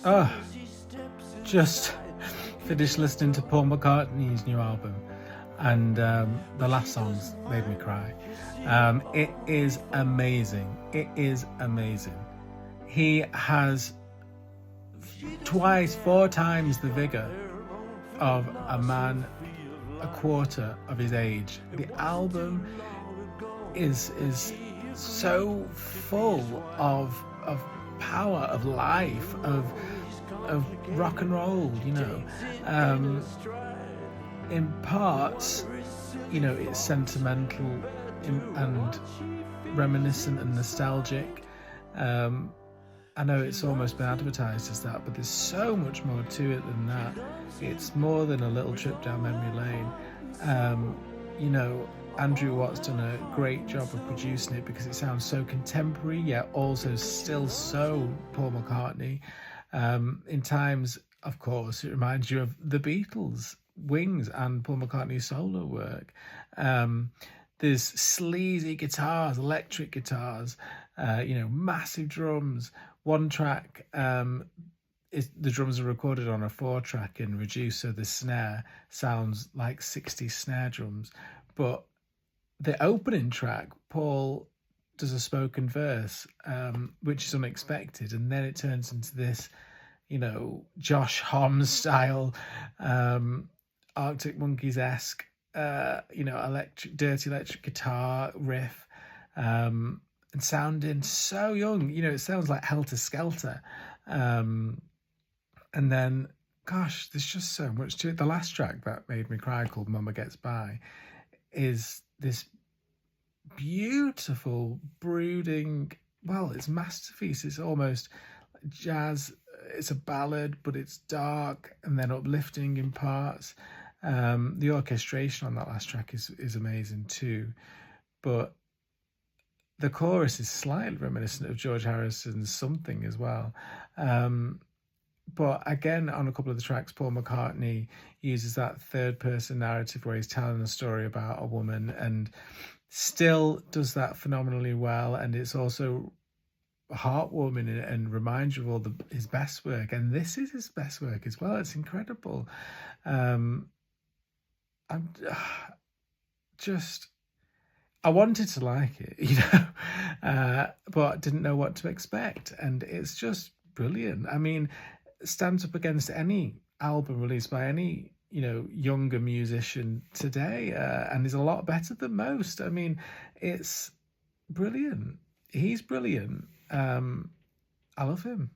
Oh, just finished listening to Paul McCartney's new album, and the last songs made me cry. It is amazing. It is amazing. He has twice, four times the vigour of a man a quarter of his age. The album is so full of power, of life, of rock and roll, you know. In parts, you know, it's sentimental and reminiscent and nostalgic. I know it's almost been advertised as that, but there's so much more to it than that. It's more than a little trip down memory lane. You know, Andrew Watt's done a great job of producing it because it sounds so contemporary, yet also still so Paul McCartney. In times, of course, it reminds you of the Beatles, Wings, and Paul McCartney's solo work. There's sleazy guitars, electric guitars, you know, massive drums. One track, the drums are recorded on a 4-track and reduced, so the snare sounds like 60s snare drums. But the opening track, Paul does a spoken verse, which is unexpected, and then it turns into this, you know, Josh Homme style, Arctic Monkeys-esque, you know, dirty electric guitar riff, and sounding so young. You know, it sounds like Helter Skelter. And then, gosh, there's just so much to it. The last track that made me cry, called Momma Gets By, is this beautiful, brooding, well, it's masterpiece. It's almost jazz. It's a ballad, but it's dark and then uplifting in parts. The orchestration on that last track is amazing too. But the chorus is slightly reminiscent of George Harrison's Something as well. But again, on a couple of the tracks, Paul McCartney uses that third-person narrative where he's telling a story about a woman and still does that phenomenally well. And it's also heartwarming and reminds you of all his best work. And this is his best work as well. It's incredible. I'm just... I wanted to like it, you know, but didn't know what to expect. And it's just brilliant. I mean, it stands up against any album released by any, you know, younger musician today, and is a lot better than most. I mean, it's brilliant. He's brilliant. I love him.